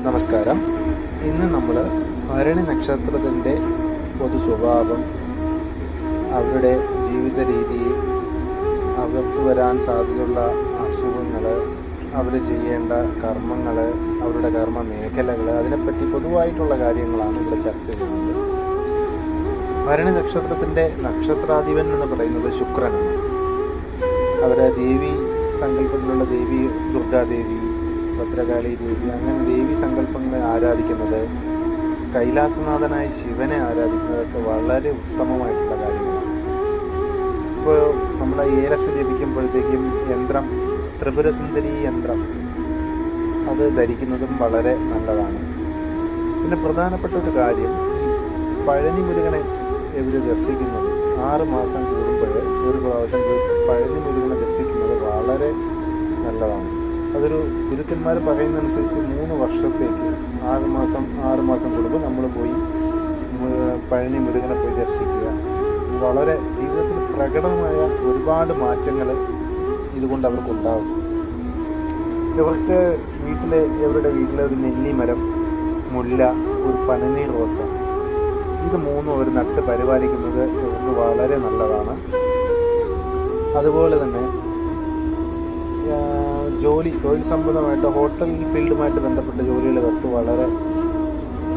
നമസ്കാരം. ഇന്ന് നമ്മൾ ഭരണി നക്ഷത്രത്തിൻ്റെ പൊതു സ്വഭാവം, അവരുടെ ജീവിത രീതി, അവർക്ക് വരാൻ സാധ്യതയുള്ള അസുഖങ്ങൾ, അവർ ചെയ്യേണ്ട കർമ്മങ്ങൾ, അവരുടെ കർമ്മ മേഖലകൾ, അതിനെപ്പറ്റി പൊതുവായിട്ടുള്ള കാര്യങ്ങളാണ് ഇവിടെ ചർച്ച ചെയ്യുന്നത്. ഭരണി നക്ഷത്രത്തിൻ്റെ നക്ഷത്രാധിപൻ എന്ന് പറയുന്നത് ശുക്രനാണ്. അവരെ ദേവി സങ്കല്പത്തിലുള്ള ദേവി ദുർഗാദേവി, ഭദ്രകാളി ദേവി, അങ്ങനെ ദേവി സങ്കല്പങ്ങളെ ആരാധിക്കുന്നത്, കൈലാസനാഥനായ ശിവനെ ആരാധിക്കുന്നതൊക്കെ വളരെ ഉത്തമമായിട്ടുള്ള കാര്യങ്ങളാണ്. ഇപ്പോൾ നമ്മുടെ ഏലസ് ജപിക്കുമ്പോഴത്തേക്കും യന്ത്രം, ത്രിപുരസുന്ദരി യന്ത്രം, അത് ധരിക്കുന്നതും വളരെ നല്ലതാണ്. പിന്നെ പ്രധാനപ്പെട്ട ഒരു കാര്യം, ഈ പഴനി മുരുകനെ ഇവർ ദർശിക്കുന്നത് 6 മാസം കൂടുമ്പോൾ ഒരു പ്രാവശ്യം പഴനി മുരുകനെ ദർശിക്കുന്നത് വളരെ നല്ലതാണ്. അതൊരു ഗുരുക്കന്മാർ പറയുന്നതനുസരിച്ച് 3 വർഷത്തേക്ക് 6 മാസം കൂടുമ്പോൾ നമ്മൾ പോയി പഴനി മുരുകനെ പോയി ദർശിക്കുക. വളരെ ജീവിതത്തിൽ പ്രകടമായ ഒരുപാട് മാറ്റങ്ങൾ ഇതുകൊണ്ട് അവർക്കുണ്ടാകും. ഇവർക്ക് ഇവരുടെ വീട്ടിലെ ഒരു നെല്ലിമരം, മുല്ല, ഒരു പനിനീർ റോസ, ഇത് 3 അവർ നട്ട് പരിപാലിക്കുന്നത് ഇവർക്ക് വളരെ നല്ലതാണ്. അതുപോലെ തന്നെ തൊഴിൽ സംബന്ധമായിട്ട് ഹോട്ടൽ ഫീൽഡുമായിട്ട് ബന്ധപ്പെട്ട ജോലികൾ ഇവർക്ക് വളരെ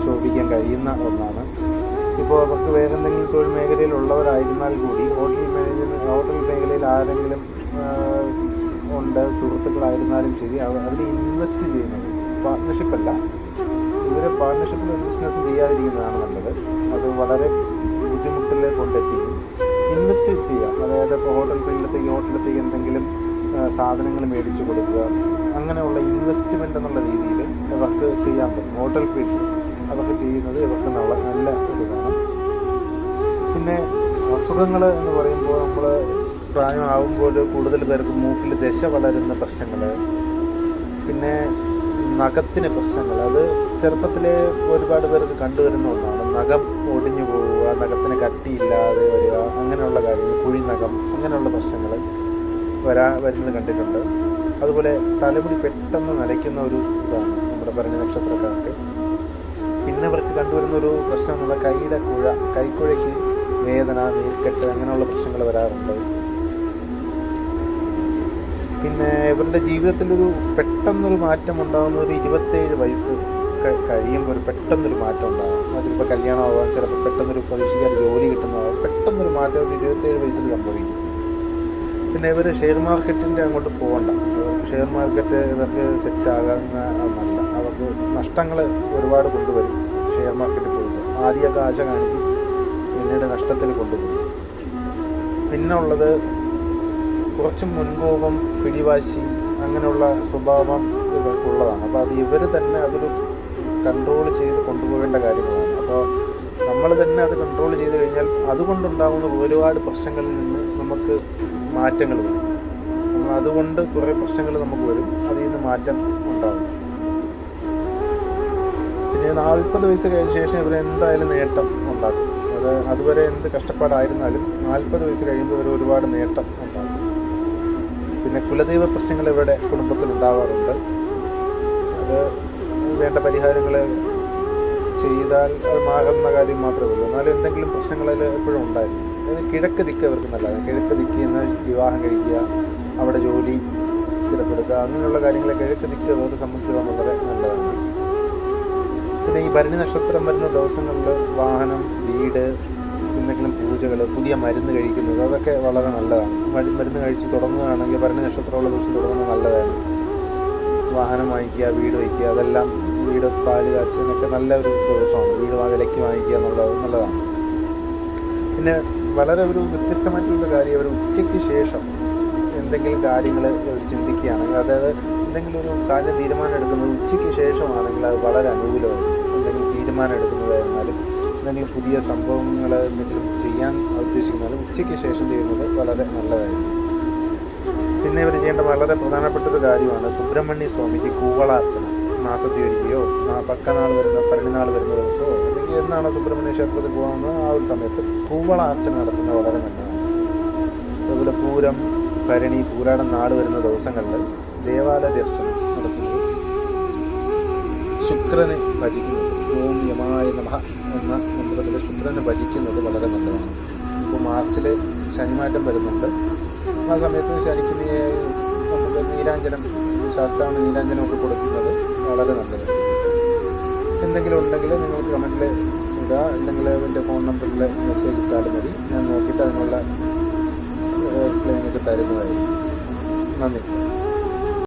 ശോഭിക്കാൻ കഴിയുന്ന ഒന്നാണ്. ഇപ്പോൾ അവർക്ക് വേറെ എന്തെങ്കിലും തൊഴിൽ മേഖലയിലുള്ളവരായിരുന്നാൽ കൂടി ഹോട്ടൽ മേഖലയിൽ ആരെങ്കിലും ഉണ്ട്, സുഹൃത്തുക്കളായിരുന്നാലും ശരി, അതിൽ ഇൻവെസ്റ്റ് ചെയ്യുന്നത് പാർട്ട്ണർഷിപ്പല്ല, ഇവർ പാർട്ട്ണർഷിപ്പിൽ ബിസിനസ് ചെയ്യാതിരിക്കുന്നതാണ് നല്ലത്. അത് വളരെ ബുദ്ധിമുട്ടിൽ കൊണ്ടെത്തിക്കും. ഇൻവെസ്റ്റ് ചെയ്യാം, അതായത് ഇപ്പോൾ ഹോട്ടലത്തേക്ക് എന്തെങ്കിലും സാധനങ്ങൾ മേടിച്ചു കൊടുക്കുക, അങ്ങനെയുള്ള ഇൻവെസ്റ്റ്മെൻ്റ് എന്നുള്ള രീതിയിൽ ഇവർക്ക് ചെയ്യാൻ പറ്റും. ഹോട്ടൽ ഫീൽഡിൽ അതൊക്കെ ചെയ്യുന്നത് ഇവർക്ക് നല്ല ഒരു ഇതാണ്. പിന്നെ അസുഖങ്ങൾ എന്ന് പറയുമ്പോൾ, നമ്മൾ പ്രായമാകുമ്പോൾ കൂടുതൽ പേർക്ക് മൂക്കിൽ ദശ വളരുന്ന പ്രശ്നങ്ങൾ, പിന്നെ നഖത്തിന് പ്രശ്നങ്ങൾ, അത് ചെറുപ്പത്തിലെ ഒരുപാട് പേർക്ക് കണ്ടുവരുന്ന ഒന്നാണ്. നഖം ഒടിഞ്ഞു പോവുക, നഖത്തിന് കട്ടിയില്ലാതെ വരിക, അങ്ങനെയുള്ള കാര്യങ്ങൾ, കുഴിനഖം, അങ്ങനെയുള്ള പ്രശ്നങ്ങൾ വരുന്നത് കണ്ടിട്ടുണ്ട്. അതുപോലെ തലമുടി പെട്ടെന്ന് നരയ്ക്കുന്ന ഒരു ഇതാണ് നമ്മുടെ ഭരണി നക്ഷത്രക്കാർക്ക്. പിന്നെ അവർക്ക് കണ്ടുവരുന്ന ഒരു പ്രശ്നം എന്നുള്ള കൈക്കുഴയ്ക്ക് വേദന, നീർക്കെട്ട്, അങ്ങനെയുള്ള പ്രശ്നങ്ങൾ വരാറുണ്ട്. പിന്നെ ഇവരുടെ ജീവിതത്തിലൊരു പെട്ടെന്നൊരു മാറ്റം ഉണ്ടാകുന്ന ഒരു 27 വയസ്സ് കഴിയുമ്പോൾ ഒരു പെട്ടെന്നൊരു മാറ്റം ഉണ്ടാകും. അതിലിപ്പോൾ കല്യാണമാവാം, ചിലപ്പോൾ പെട്ടെന്നൊരു പ്രതീക്ഷിക്കാതെ ജോലി കിട്ടുന്നതാകും, പെട്ടെന്നൊരു മാറ്റം ഒരു 27 വയസ്സിൽ സംഭവിക്കും. പിന്നെ ഇവർ ഷെയർ മാർക്കറ്റിൻ്റെ അങ്ങോട്ട് പോകണ്ട. ഷെയർ മാർക്കറ്റ് ഇവർക്ക് സെറ്റാകാവുന്ന നല്ല, അവർക്ക് നഷ്ടങ്ങൾ ഒരുപാട് കൊണ്ടുവരും. ഷെയർ മാർക്കറ്റിൽ പോകുമ്പോൾ ആദ്യമൊക്കെ ആശ കാണിക്കും, പിന്നീട് നഷ്ടത്തിൽ കൊണ്ടുപോകും. പിന്നെ ഉള്ളത് കുറച്ച് മുൻകോപം, പിടിവാശി, അങ്ങനെയുള്ള സ്വഭാവം ഇവർക്കുള്ളതാണ്. അപ്പോൾ അത് ഇവർ തന്നെ അതൊരു കൺട്രോൾ ചെയ്ത് കൊണ്ടുപോകേണ്ട കാര്യങ്ങളാണ്. അപ്പോൾ നമ്മൾ തന്നെ അത് കൺട്രോൾ ചെയ്ത് കഴിഞ്ഞാൽ അതുകൊണ്ടുണ്ടാകുന്ന ഒരുപാട് പ്രശ്നങ്ങളിൽ നിന്ന് നമുക്ക് മാറ്റങ്ങൾ വരും. അതുകൊണ്ട് കുറേ പ്രശ്നങ്ങൾ നമുക്ക് വരും, അതിൽ നിന്ന് മാറ്റം ഉണ്ടാകും. പിന്നെ 40 വയസ്സ് കഴിഞ്ഞ ശേഷം ഇവർ എന്തായാലും നേട്ടം ഉണ്ടാക്കും. അതുവരെ എന്ത് കഷ്ടപ്പാടായിരുന്നാലും 40 വയസ്സ് കഴിയുമ്പോൾ ഇവർ ഒരുപാട് നേട്ടം ഉണ്ടാകും. പിന്നെ കുലദൈവ പ്രശ്നങ്ങൾ ഇവരുടെ കുടുംബത്തിൽ ഉണ്ടാവാറുണ്ട്. അത് വേണ്ട പരിഹാരങ്ങൾ ചെയ്താൽ അത് മാറുന്ന കാര്യം മാത്രമേ ഉള്ളൂ. എന്നാലും എന്തെങ്കിലും പ്രശ്നങ്ങൾ എപ്പോഴും ഉണ്ടായിരിക്കും. അതായത് കിഴക്ക് ദിക്ക് അവർക്ക് നല്ലതാണ്. കിഴക്ക് ദിക്കിൽ നിന്ന് വിവാഹം കഴിക്കുക, അവിടെ ജോലി സ്ഥിരപ്പെടുത്തുക, അങ്ങനെയുള്ള കാര്യങ്ങൾ കിഴക്ക് ദിക്ക് അവരെ സംബന്ധിച്ചിടത്തോളം വളരെ നല്ലതാണ്. പിന്നെ ഈ ഭരണി നക്ഷത്രം വരുന്ന ദിവസങ്ങളിൽ വാഹനം, വീട്, എന്തെങ്കിലും പൂജകൾ, പുതിയ മരുന്ന് കഴിക്കുന്നത്, അതൊക്കെ വളരെ നല്ലതാണ്. മരുന്ന് കഴിച്ച് തുടങ്ങുകയാണെങ്കിൽ ഭരണി നക്ഷത്രമുള്ള ദിവസം തുടങ്ങുന്നത് നല്ലതാണ്. വാഹനം വാങ്ങിക്കുക, വീട് വയ്ക്കുക, അതെല്ലാം, വീട് പാല് കാച്ചൊക്കെ നല്ല ഒരു ദിവസമാണ്. വീട് വിലയ്ക്ക് വാങ്ങിക്കുക എന്നുള്ളത് നല്ലതാണ്. പിന്നെ വളരെ ഒരു വ്യത്യസ്തമായിട്ടുള്ള കാര്യം, അവർ ഉച്ചയ്ക്ക് ശേഷം എന്തെങ്കിലും കാര്യങ്ങൾ ചിന്തിക്കുകയാണെങ്കിൽ, അതായത് എന്തെങ്കിലും ഒരു കാര്യം തീരുമാനം എടുക്കുന്നത് ഉച്ചയ്ക്ക് ശേഷമാണെങ്കിൽ അത് വളരെ അനുകൂലമായിരിക്കും. എന്തെങ്കിലും തീരുമാനം എടുക്കുന്നതായിരുന്നാലും, എന്തെങ്കിലും പുതിയ സംഭവങ്ങൾ എന്തെങ്കിലും ചെയ്യാൻ ഉദ്ദേശിക്കുന്നാലും ഉച്ചയ്ക്ക് ശേഷം ചെയ്യുന്നത് വളരെ നല്ലതായിരിക്കും. പിന്നെ ഇവർ ചെയ്യേണ്ട വളരെ പ്രധാനപ്പെട്ട ഒരു കാര്യമാണ് സുബ്രഹ്മണ്യ സ്വാമിക്ക് കൂവളാർച്ചന. മാസത്തിൽ ഒരിക്കയോ പരണിനാൾ വരുന്ന ദിവസമോ, അല്ലെങ്കിൽ എന്നാണ് സുബ്രഹ്മണ്യ ക്ഷേത്രത്തിൽ പോകുന്നത് ആ ഒരു സമയത്ത് കൂവളാർച്ചന നടത്തുന്നത് വളരെ നല്ലതാണ്. അതുപോലെ പൂരം, ഭരണി, പൂരാടം നാട് വരുന്ന ദിവസങ്ങളിൽ ദേവാലയ ദർശനം നടത്തുന്നത് ശുക്രനെ ഭജിക്കുന്നത്, ഓം യമായ നമഃ എന്ന മന്ത്രത്തിൽ ശുക്രനെ ഭജിക്കുന്നത് വളരെ നല്ലതാണ്. ഇപ്പോൾ മാർച്ചിൽ ശനിമാറ്റം വരുന്നുണ്ട്. ആ സമയത്ത് ശനിക്ക് നമുക്ക് നീരാഞ്ജനം, ശാസ്ത്രാണ് നീരാഞ്ജനമൊക്കെ കൊടുക്കുന്നത് വളരെ നല്ലത്. എന്തെങ്കിലും ഉണ്ടെങ്കിൽ നിങ്ങൾക്ക് കമൻറ്റിൽ ഇടുക, അല്ലെങ്കിൽ എൻ്റെ ഫോൺ നമ്പറിൽ മെസ്സേജ് ഇട്ടാലും മതി. ഞാൻ നോക്കിയിട്ട് അതിനുള്ള റിപ്ലൈ നിങ്ങൾക്ക് തരുന്നതായിരിക്കും. നന്ദി.